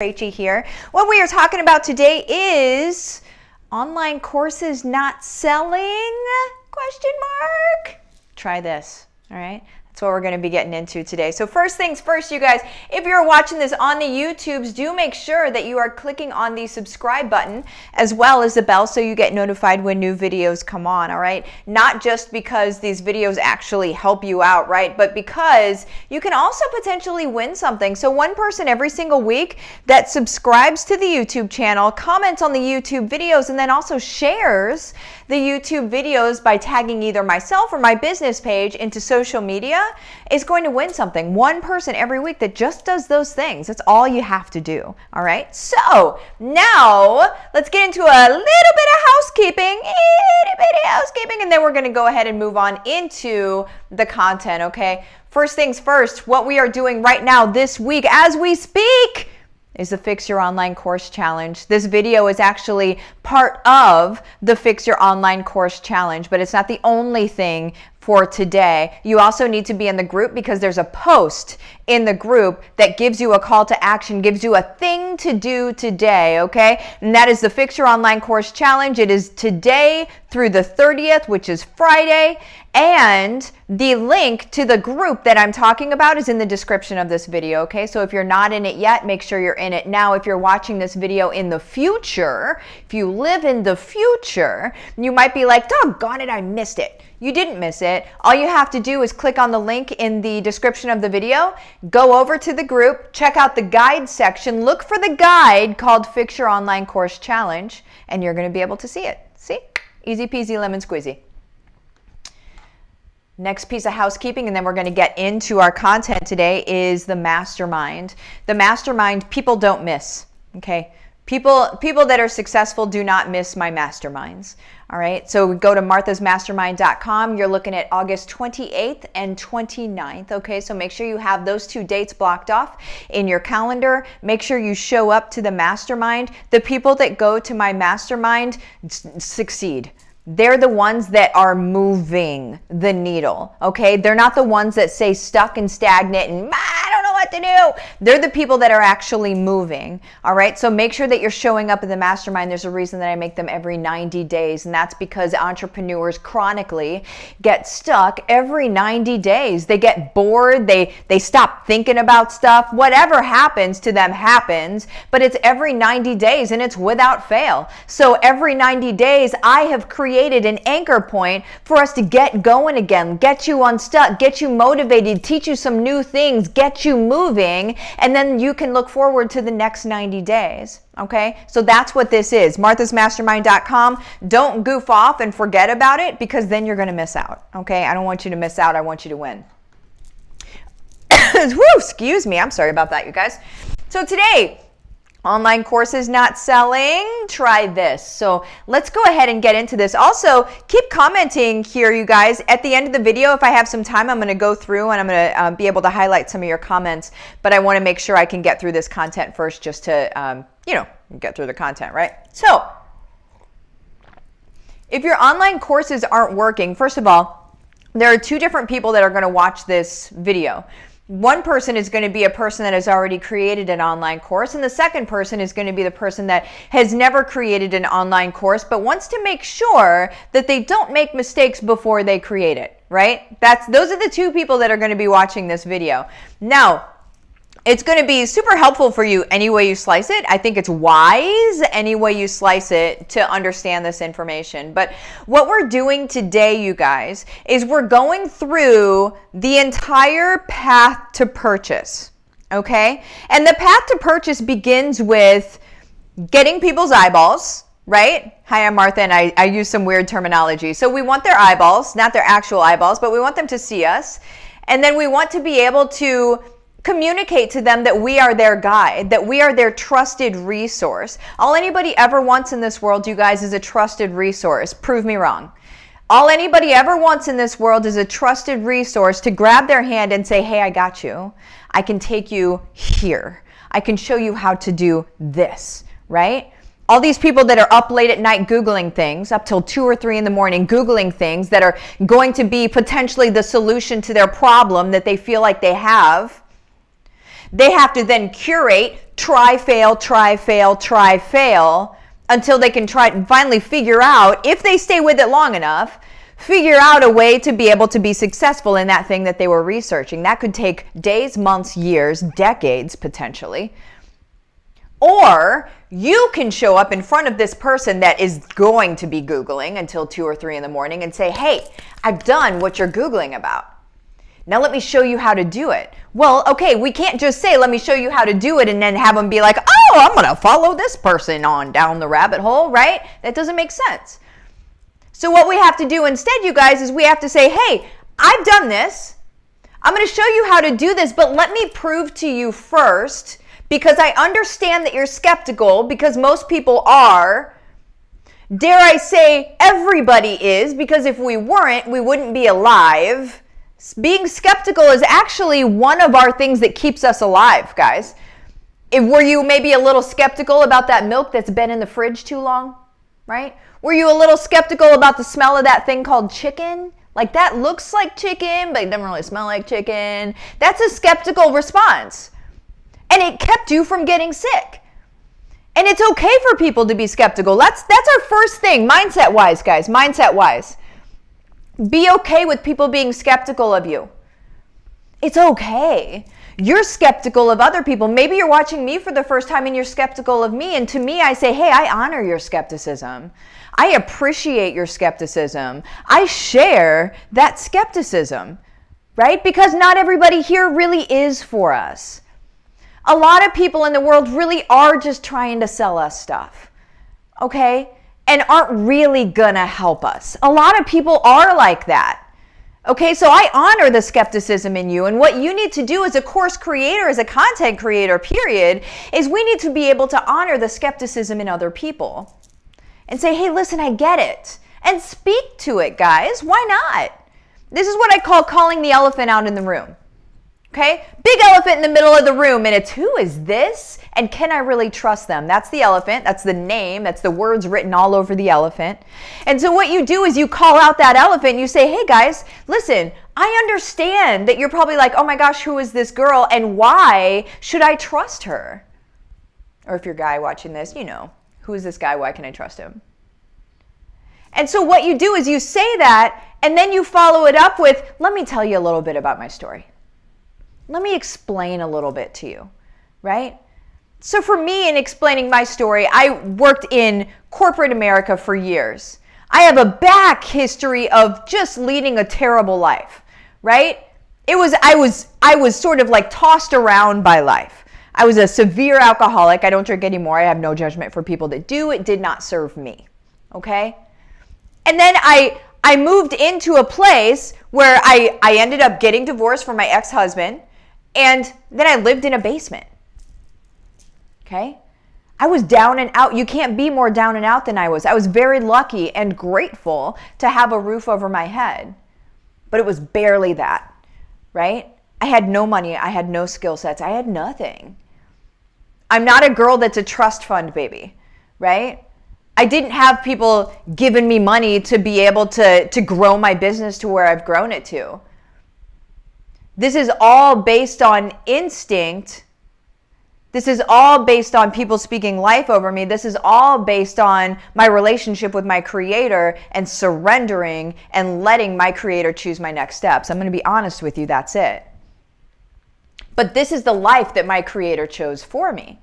Krejci here. What we are talking about today is online courses not selling? Question mark. Try this. All right. That's what we're going to be getting into today. So first things first, you guys, if you're watching this on the YouTubes, do make sure that you are clicking on the subscribe button as well as the bell so you get notified when new videos come on, all right? Not just because these videos actually help you out, right? But because you can also potentially win something. So one person every single week that subscribes to the YouTube channel, comments on the YouTube videos, and then also shares the YouTube videos by tagging either myself or my business page into social media is going to win something. One person every week that just does those things. That's all you have to do. All right. So now let's get into a little bit of housekeeping, and then we're going to go ahead and move on into the content. Okay. First things first, what we are doing right now this week as we speak is the Fix Your Online Course Challenge. This video is actually part of the Fix Your Online Course Challenge, but it's not the only thing for today. You also need to be in the group because there's a post in the group that gives you a call to action, gives you a thing to do today, okay? And that is the Fix Your Online Course Challenge. It is today through the 30th, which is Friday, and the link to the group that I'm talking about is in the description of this video, okay? So if you're not in it yet, make sure you're in it now. If you're watching this video in the future, if you live in the future, you might be like, doggone it, I missed it. You didn't miss it. All you have to do is click on the link in the description of the video, go over to the group, check out the guide section, look for the guide called Fix Your Online Course Challenge, and you're going to be able to see it. See? Easy peasy lemon squeezy. Next piece of housekeeping, and then we're going to get into our content today, is the Mastermind. The Mastermind, people don't miss, okay? People that are successful do not miss my masterminds. All right, so go to marthasmastermind.com. You're looking at August 28th and 29th. Okay, so make sure you have those two dates blocked off in your calendar. Make sure you show up to the mastermind. The people that go to my mastermind succeed. They're the ones that are moving the needle, okay? They're not the ones that stay stuck and stagnant and I don't know what to do. They're the people that are actually moving, all right? So make sure that you're showing up in the mastermind. There's a reason that I make them every 90 days, and that's because entrepreneurs chronically get stuck every 90 days. They get bored. They stop thinking about stuff. Whatever happens to them happens, but it's every 90 days, and it's without fail. So every 90 days, I have created an anchor point for us to get going again, get you unstuck, get you motivated, teach you some new things, get you moving, and then you can look forward to the next 90 days. Okay, so that's what this is. marthasmastermind.com. Don't goof off and forget about it because then you're going to miss out. Okay, I don't want you to miss out. I want you to win. Woo, excuse me. I'm sorry about that, you guys. So today, online courses not selling, try this. So let's go ahead and get into this. Also, keep commenting here, you guys. At the end of the video, if I have some time, I'm going to go through and I'm going to be able to highlight some of your comments, but I want to make sure I can get through this content first just to, get through the content, right? So if your online courses aren't working, first of all, there are two different people that are going to watch this video. One person is going to be a person that has already created an online course, and the second person is going to be the person that has never created an online course but wants to make sure that they don't make mistakes before they create it, right? Those are the two people that are going to be watching this video. Now, it's going to be super helpful for you any way you slice it. I think it's wise any way you slice it to understand this information. But what we're doing today, you guys, is we're going through the entire path to purchase, okay? And the path to purchase begins with getting people's eyeballs, right? Hi, I'm Martha, and I use some weird terminology. So we want their eyeballs, not their actual eyeballs, but we want them to see us. And then we want to be able to communicate to them that we are their guide, that we are their trusted resource. All anybody ever wants in this world, you guys, is a trusted resource. Prove me wrong. All anybody ever wants in this world is a trusted resource to grab their hand and say, hey, I got you. I can take you here. I can show you how to do this, right? All these people that are up late at night Googling things, up till 2 or 3 in the morning Googling things that are going to be potentially the solution to their problem that they feel like they have, They have to then curate, try, fail, try, fail, try, fail, until they can try and finally figure out, if they stay with it long enough, figure out a way to be able to be successful in that thing that they were researching. That could take days, months, years, decades, potentially. Or you can show up in front of this person that is going to be Googling until 2 or 3 in the morning and say, hey, I've done what you're Googling about. Now let me show you how to do it. Well, okay, we can't just say, let me show you how to do it, and then have them be like, oh, I'm going to follow this person on down the rabbit hole, right? That doesn't make sense. So what we have to do instead, you guys, is we have to say, hey, I've done this. I'm going to show you how to do this, but let me prove to you first, because I understand that you're skeptical, because most people are. Dare I say, everybody is, because if we weren't, we wouldn't be alive. Being skeptical is actually one of our things that keeps us alive, guys. Were you maybe a little skeptical about that milk that's been in the fridge too long, right? Were you a little skeptical about the smell of that thing called chicken? Like, that looks like chicken, but it doesn't really smell like chicken. That's a skeptical response. And it kept you from getting sick. And it's okay for people to be skeptical. That's our first thing, mindset-wise, guys, mindset-wise. Be okay with people being skeptical of you. It's okay. You're skeptical of other people. Maybe you're watching me for the first time and you're skeptical of me. And to me, I say, hey, I honor your skepticism. I appreciate your skepticism. I share that skepticism, right? Because not everybody here really is for us. A lot of people in the world really are just trying to sell us stuff, okay? And aren't really gonna help us. A lot of people are like that. Okay, so I honor the skepticism in you, and what you need to do as a course creator, as a content creator, period, is we need to be able to honor the skepticism in other people. And say, hey, listen, I get it. And speak to it, guys. Why not? This is what I call calling the elephant out in the room. Okay? Big elephant in the middle of the room, and it's, who is this? And can I really trust them? That's the elephant. That's the name. That's the words written all over the elephant. And so what you do is you call out that elephant and you say, hey guys, listen, I understand that you're probably like, oh my gosh, who is this girl and why should I trust her? Or if you're a guy watching this, you know, who is this guy? Why can I trust him? And so what you do is you say that, and then you follow it up with, let me tell you a little bit about my story. Let me explain a little bit to you, right? So for me, in explaining my story, I worked in corporate America for years. I have a back history of just leading a terrible life, right? I was sort of like tossed around by life. I was a severe alcoholic. I don't drink anymore. I have no judgment for people that do. It did not serve me, okay? And then I moved into a place where I ended up getting divorced from my ex-husband, and then I lived in a basement. Okay? I was down and out. You can't be more down and out than I was. I was very lucky and grateful to have a roof over my head. But it was barely that, right? I had no money. I had no skill sets. I had nothing. I'm not a girl that's a trust fund baby, right? I didn't have people giving me money to be able to grow my business to where I've grown it to. This is all based on instinct. This is all based on people speaking life over me. This is all based on my relationship with my creator and surrendering and letting my creator choose my next steps. I'm going to be honest with you, that's it. But this is the life that my creator chose for me,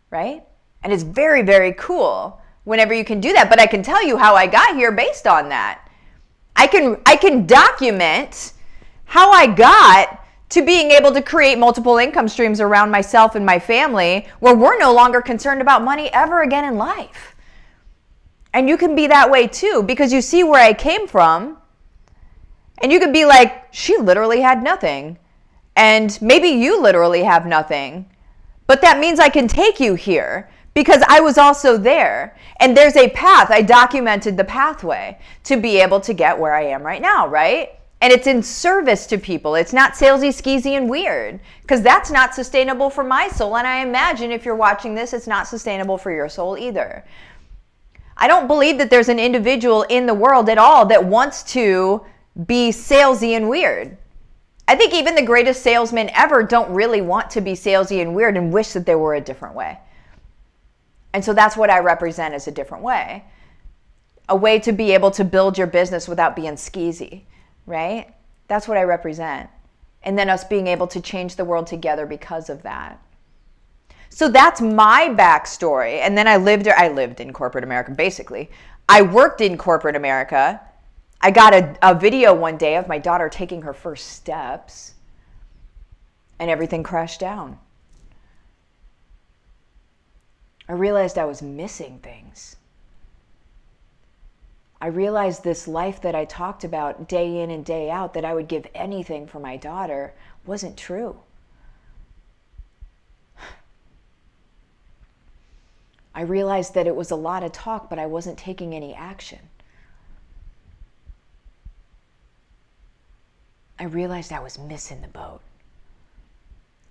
right? And it's very, very cool whenever you can do that. But I can tell you how I got here based on that. I can document how I got to being able to create multiple income streams around myself and my family where we're no longer concerned about money ever again in life. And you can be that way too, because you see where I came from and you could be like, she literally had nothing. And maybe you literally have nothing, but that means I can take you here because I was also there. And there's a path. I documented the pathway to be able to get where I am right now, right? And it's in service to people. It's not salesy, skeezy, and weird, because that's not sustainable for my soul. And I imagine if you're watching this, it's not sustainable for your soul either. I don't believe that there's an individual in the world at all that wants to be salesy and weird. I think even the greatest salesmen ever don't really want to be salesy and weird and wish that they were a different way. And so that's what I represent as a different way. A way to be able to build your business without being skeezy, right? That's what I represent. And then us being able to change the world together because of that. So that's my backstory. And then I lived in corporate America, basically. I worked in corporate America. I got a video one day of my daughter taking her first steps, and everything crashed down. I realized I was missing things. I realized this life that I talked about day in and day out, that I would give anything for my daughter, wasn't true. I realized that it was a lot of talk, but I wasn't taking any action. I realized I was missing the boat.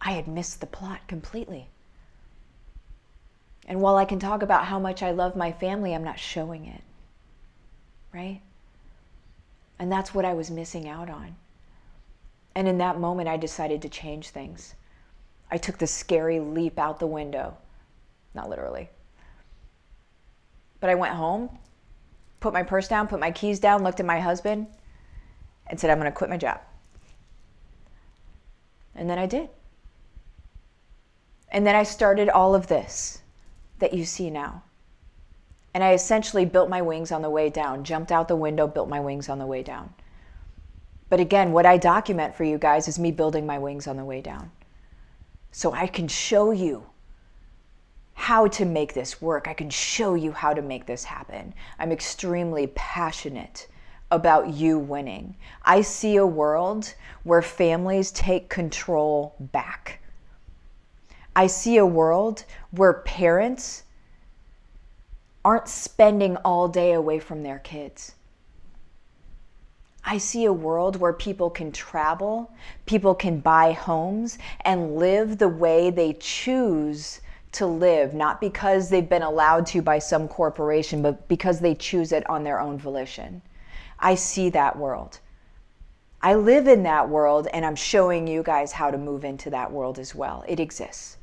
I had missed the plot completely. And while I can talk about how much I love my family, I'm not showing it, right? And that's what I was missing out on. And in that moment, I decided to change things. I took the scary leap out the window. Not literally. But I went home, put my purse down, put my keys down, looked at my husband, and said, I'm going to quit my job. And then I did. And then I started all of this that you see now. And I essentially built my wings on the way down, jumped out the window, built my wings on the way down. But again, what I document for you guys is me building my wings on the way down. So I can show you how to make this work. I can show you how to make this happen. I'm extremely passionate about you winning. I see a world where families take control back. I see a world where parents aren't spending all day away from their kids. I see a world where people can travel, people can buy homes, and live the way they choose to live, not because they've been allowed to by some corporation, but because they choose it on their own volition. I see that world. I live in that world, and I'm showing you guys how to move into that world as well. It exists.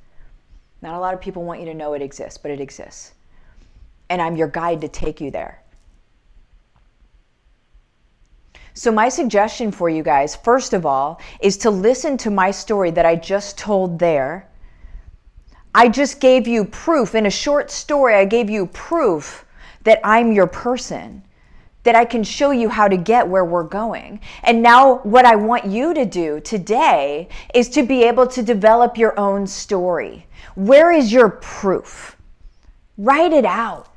Not a lot of people want you to know it exists, but it exists. And I'm your guide to take you there. So my suggestion for you guys, first of all, is to listen to my story that I just told there. I just gave you proof. In a short story, I gave you proof that I'm your person, that I can show you how to get where we're going. And now what I want you to do today is to be able to develop your own story. Where is your proof? Write it out.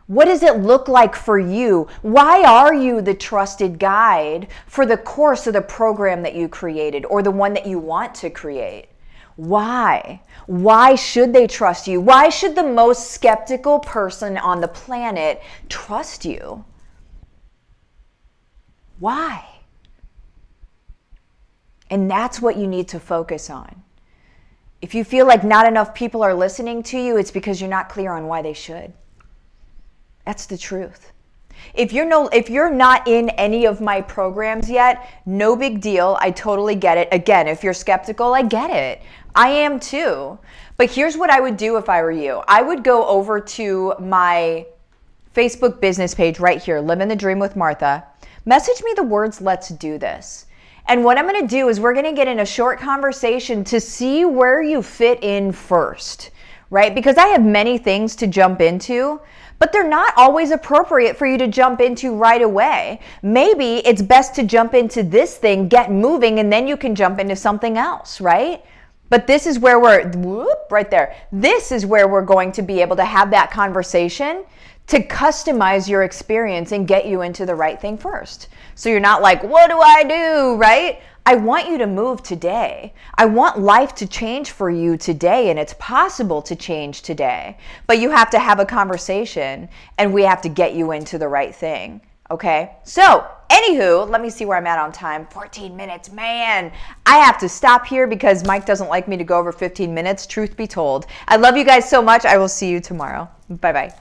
What does it look like for you? Why are you the trusted guide for the course of the program that you created or the one that you want to create? Why? Why should they trust you? Why should the most skeptical person on the planet trust you? Why? And that's what you need to focus on. If you feel like not enough people are listening to you, it's because you're not clear on why they should. That's the truth. If you're not in any of my programs yet, no big deal. I totally get it. Again, if you're skeptical, I get it. I am too. But here's what I would do if I were you. I would go over to my Facebook business page right here, Livin the Dream with Martha. Message me the words, let's do this. And what I'm going to do is we're going to get in a short conversation to see where you fit in first, right? Because I have many things to jump into, but they're not always appropriate for you to jump into right away. Maybe it's best to jump into this thing, get moving, and then you can jump into something else, right? But this is where right there. This is where we're going to be able to have that conversation to customize your experience and get you into the right thing first. So you're not like, what do I do, right? I want you to move today. I want life to change for you today, and it's possible to change today. But you have to have a conversation, and we have to get you into the right thing, okay? So, anywho, let me see where I'm at on time. 14 minutes, man. I have to stop here because Mike doesn't like me to go over 15 minutes, truth be told. I love you guys so much. I will see you tomorrow. Bye-bye.